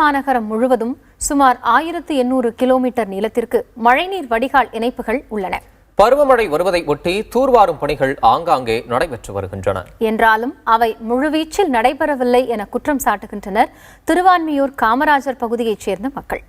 மாநகரம் முழுவதும் சுமார் 1800 கிலோமீட்டர் நீளத்திற்கு மழைநீர் வடிகால் இணைப்புகள் உள்ளன. பருவமழை வருவதை ஒட்டி தூர்வாரும் பணிகள் ஆங்காங்கே நடைபெற்று வருகின்றன. என்றாலும் அவை முழுவீச்சில் நடைபெறவில்லை என குற்றம் சாட்டுகின்றனர் திருவான்மியூர் காமராஜர் பகுதியைச் சேர்ந்த மக்கள்.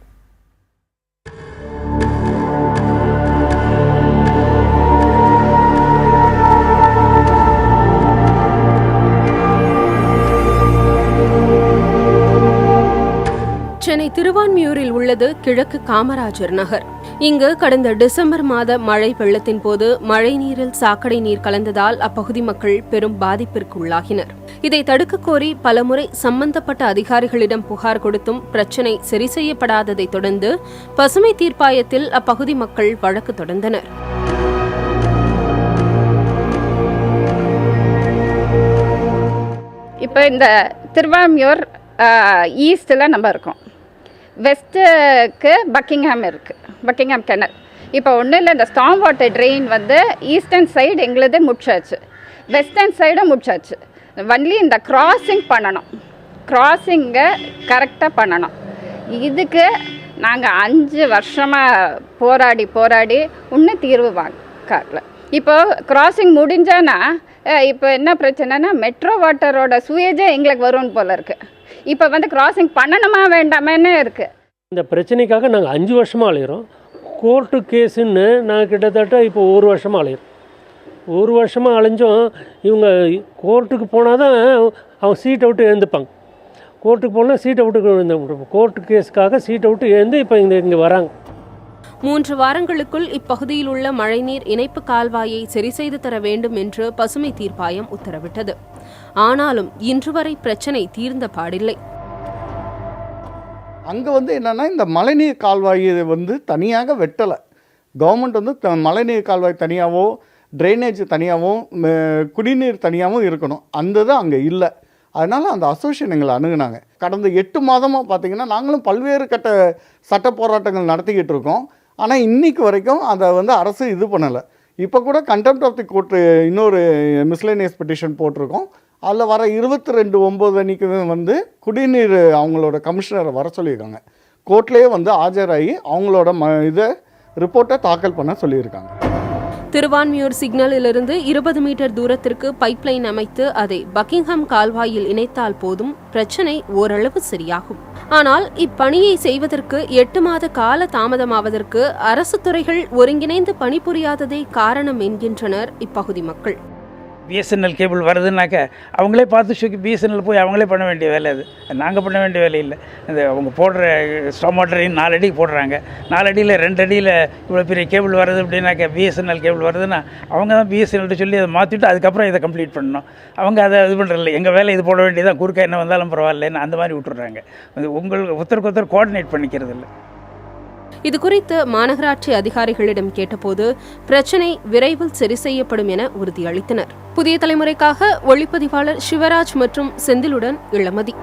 சென்னை திருவான்மியூரில் உள்ளது கிழக்கு காமராஜர் நகர். இங்கு கடந்த டிசம்பர் மாத மழை வெள்ளத்தின் போது மழைநீரில் சாக்கடை நீர் கலந்ததால் அப்பகுதி மக்கள் பெரும் பாதிப்பிற்கு உள்ளாகினர். இதை தடுக்க கோரி பலமுறை சம்பந்தப்பட்ட அதிகாரிகளிடம் புகார் கொடுத்தும் பிரச்சினை சரி செய்யப்படாததை தொடர்ந்து பசுமை தீர்ப்பாயத்தில் அப்பகுதி மக்கள் வழக்கு தொடர்ந்தனர். இப்போ இந்த திருவான்மியூர் ஈஸ்டில் நம்ம இருக்கோம். வெஸ்ட்டுக்கு பக்கிங்ஹாம் இருக்குது, பக்கிங்ஹாம் கிணறு. இப்போ ஒன்றும் இல்லை, இந்த ஸ்டாம் வாட்டர் ட்ரெயின் வந்து ஈஸ்டர்ன் சைடு எங்களுது முடிச்சாச்சு, வெஸ்டர்ன் சைடும் முடிச்சாச்சு. ஒன்லி இந்த கிராசிங் பண்ணணும், கிராசிங்கை கரெக்டாக பண்ணணும். இதுக்கு நாங்கள் 5 வருஷமாக போராடி இன்னும் தீர்வு வாங்கல. இப்போ கிராசிங் முடிஞ்சானா இப்போ என்ன பிரச்சனைனா மெட்ரோ வாட்டரோட சுயேஜே எங்களுக்கு வரும்னு போல இருக்குது. இப்போ வந்து கிராசிங் பண்ணணுமா வேண்டாமேன்னு இருக்குது. இந்த பிரச்சனைக்காக நாங்கள் 5 வருஷமாக அலையிறோம். கோர்ட்டு கேஸுன்னு நாங்கள் கிட்டத்தட்ட இப்போ 1 வருஷமாக அலையிறோம். 1 வருஷமாக அலைஞ்சோம். இவங்க கோர்ட்டுக்கு போனால் தான் அவங்க சீட்டை விட்டு எழுந்துப்பாங்க. கோர்ட்டுக்கு போனால் சீட்டை விட்டு எழுந்து, கோர்ட்டு கேஸுக்காக சீட்டை விட்டு எழுந்து இப்போ இங்கே வராங்க. 3 வாரங்களுக்குள் இப்பகுதியில் உள்ள மழைநீர் இணைப்பு கால்வாயை சரி செய்து தர வேண்டும் என்று பசுமை தீர்ப்பாயம் உத்தரவிட்டது. ஆனாலும் இன்று வரை பிரச்சனை தீர்ந்த பாடில்லை. அங்கே என்னென்னா இந்த மழைநீர் கால்வாயை தனியாக வெட்டலை. கவர்மெண்ட் மழைநீர் கால்வாய் தனியாகவோ ட்ரைனேஜ் தனியாகவும் குடிநீர் தனியாகவும் இருக்கணும். அந்த தான் அங்கே இல்லை. அதனால் அந்த அசோசியேஷன் எங்களை அணுகுனாங்க. கடந்த 8 மாதமாக பார்த்திங்கன்னா நாங்களும் பல்வேறு சட்ட போராட்டங்கள் நடத்திக்கிட்டு இருக்கோம். ஆனால் இன்றைக்கு வரைக்கும் அதை அரசு இது பண்ணலை. இப்போ கூட கண்டெம்ட் ஆஃப் தி கோர்ட்டு இன்னொரு மிஸ்லேனியஸ் பெட்டிஷன் போட்டிருக்கோம். அதில் வர 22/9 அன்றைக்கி குடிநீர் அவங்களோட கமிஷனரை வர சொல்லியிருக்காங்க. கோர்ட்லேயே ஆஜராகி அவங்களோட இதை ரிப்போர்ட்டை தாக்கல் பண்ண சொல்லியிருக்காங்க. திருவான்மியூர் சிக்னலிலிருந்து 20 மீட்டர் தூரத்திற்கு பைப்லைன் அமைத்து அதை பக்கிங்ஹாம் கால்வாயில் இணைத்தால் போதும் பிரச்சினை ஓரளவு சரியாகும். ஆனால் இப்பணியை செய்வதற்கு 8 மாத கால தாமதமாவதற்கு அரசு துறைகள் ஒருங்கிணைந்து பணிபுரியாததே காரணம் என்கின்றனர் இப்பகுதி மக்கள். பிஎஸ்என்எல் கேபிள் வருதுன்னாக்க அவங்களே பார்த்து பிஎஸ்என்எல் போய் அவங்களே பண்ண வேண்டிய வேலை, அது நாங்கள் பண்ண வேண்டிய வேலை இல்லை. இந்த அவங்க போடுற ஸ்டாம் வாட்டரையும் 4 அடிக்கு போடுறாங்க. 4 அடியில் 2 அடியில் இவ்வளோ பெரிய கேபிள் வருது அப்படின்னாக்க பிஎஸ்என்எல் கேபிள் வருதுன்னா அவங்க தான் பிஎஸ்என்எல்ட்டு சொல்லி அதை மாற்றிட்டு அதுக்கப்புறம் இதை கம்ப்ளீட் பண்ணணும். அவங்க அதை இது பண்ணுறதில்ல. எங்கள் வேலை இது போட வேண்டியதான், குறுக்க என்ன வந்தாலும் பரவாயில்லன்னு அந்த மாதிரி விட்டுடுறாங்க. உங்களுக்கு ஒருத்தருக்கு கோஆர்டினேட் பண்ணிக்கிறது இல்லை. இதுகுறித்து மாநகராட்சி அதிகாரிகளிடம் கேட்டபோது பிரச்சினை விரைவில் சரி செய்யப்படும் என உறுதியளித்தனர். புதிய தலைமுறைக்காக ஒளிப்பதிவாளர் சிவராஜ் மற்றும் செந்திலுடன் இளமதி.